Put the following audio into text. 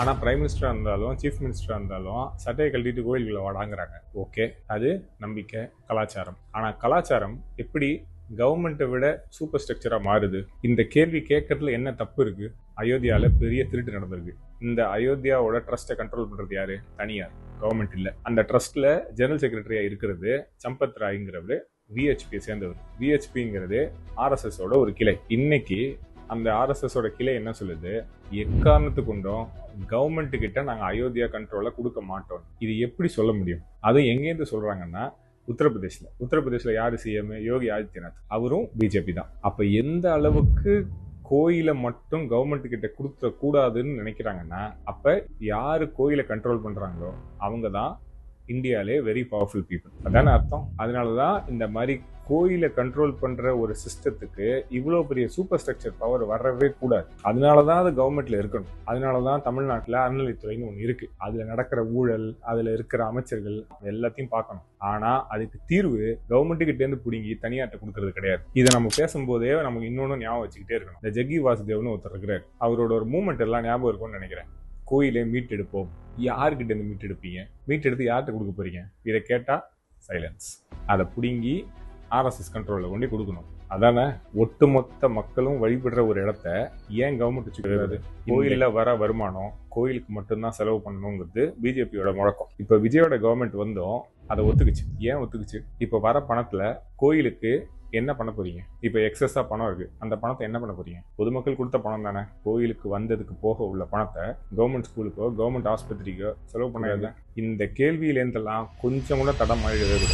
ஆனால் பிரைம் மினிஸ்டராக இருந்தாலும் சீஃப் மினிஸ்டராக இருந்தாலும் சட்டையை கழட்டிட்டு கோயில்களை வாடாங்கிறாங்க. ஓகே, அது நம்பிக்கை, கலாச்சாரம். ஆனால் கலாச்சாரம் எப்படி கவர்மெண்ட்டை விட சூப்பர் ஸ்ட்ரக்சராக மாறுது? இந்த கேள்வி கேட்கறதுல என்ன தப்பு இருக்கு? அயோத்தியால பெரிய திருட்டு நடந்திருக்கு. இந்த அயோத்தியாவோட ட்ரஸ்ட்டை கண்ட்ரோல் பண்றது யாரு? தனியார், கவர்மெண்ட் இல்லை. அந்த ட்ரஸ்ட்ல ஜெனரல் செக்ரட்டரியா இருக்கிறது சம்பத் ராய்ங்கிறவர் விஹெச்பியை சேர்ந்தவர். விஹெச்பிங்கிறது ஆர்எஸ்எஸோட ஒரு கிளை. இன்னைக்கு அந்த ஆர்எஸ்எஸோட கிளை என்ன சொல்லுது? எக்காரணத்து கொண்டும் கவர்மெண்ட் கிட்ட நாங்கள் அயோத்தியா கண்ட்ரோலை கொடுக்க மாட்டோம். இது எப்படி சொல்ல முடியும்? அதுவும் எங்கேருந்து சொல்றாங்கன்னா உத்தரப்பிரதேசில் யாரு சிஎம்? யோகி ஆதித்யநாத். அவரும் பிஜேபி தான். அப்ப எந்த அளவுக்கு கோயிலை மட்டும் கவர்மெண்ட் கிட்ட கொடுக்க கூடாதுன்னு நினைக்கிறாங்கன்னா, அப்ப யாரு கோயிலை கண்ட்ரோல் பண்றாங்களோ அவங்க தான் இந்தியாவிலே வெரி பவர்ஃபுல் பீப்புள். அதான அர்த்தம். அதனாலதான் இந்த மாதிரி கோயிலை கண்ட்ரோல் பண்ற ஒரு சிஸ்டத்துக்கு இவ்வளவு பெரிய சூப்பர் ஸ்ட்ரக்சர் பவர் வரவே கூடாது. அதனாலதான் அது கவர்மெண்ட்ல இருக்கணும். அதனாலதான் தமிழ்நாட்டுல அறநிலைத்துறைன்னு ஒண்ணு இருக்கு. அதுல நடக்கிற ஊழல், அதுல இருக்கிற அமைச்சர்கள் எல்லாத்தையும் பார்க்கணும். ஆனா அதுக்கு தீர்வு கவர்மெண்ட் கிட்ட இருந்து பிடுங்கி தனியார்ட்ட கொடுக்கறது கிடையாது. இதை நம்ம பேசும்போதே நமக்கு இன்னொன்னு ஞாபகம் வச்சுக்கிட்டே இருக்கணும். இந்த ஜக்கி வாசுதேவ்னு ஒருத்தர் இருக்கிறார். அவரோட ஒரு மூமெண்ட் எல்லாம் ஞாபகம் இருக்கும்னு நினைக்கிறேன். கோயிலை மீட்டெடுப்போம். யாருக்கிட்ட இருந்து மீட்டெடுப்பீங்க? மீட்டெடுத்து யார்கிட்ட கொடுக்க போறீங்க? இதை கேட்டா சைலன்ஸ். அதை பிடுங்கி ஆர்எஸ்எஸ் கண்ட்ரோல்ல கொண்டு கொடுக்கணும். அதானே ஒட்டுமொத்த மக்களும் வழிபடுற ஒரு இடத்த ஏன் கவர்மெண்ட் வச்சுக்கிறது? கோயில்ல வர வருமானம் கோயிலுக்கு மட்டும்தான் செலவு பண்ணணுங்கிறது பிஜேபியோட முழக்கம். இப்ப விஜயோட கவர்மெண்ட் வந்தோம், அதை ஒத்துக்குச்சு. ஏன் ஒத்துக்குச்சு? இப்ப வர பணத்துல கோயிலுக்கு என்ன பண்ண போறீங்க? இப்ப எக்ஸஸா பணம் இருக்கு, அந்த பணத்தை என்ன பண்ண போறீங்க? பொதுமக்கள் கொடுத்த பணம் தானே. கோயிலுக்கு வந்ததுக்கு போக உள்ள பணத்தை கவர்மெண்ட் ஸ்கூலுக்கோ கவர்மெண்ட் ஆஸ்பத்திரிக்கோ செலவு பண்ணாது. இந்த கேள்வியிலேருந்தெல்லாம் கொஞ்சம் கூட தடம் ஆகிடுது.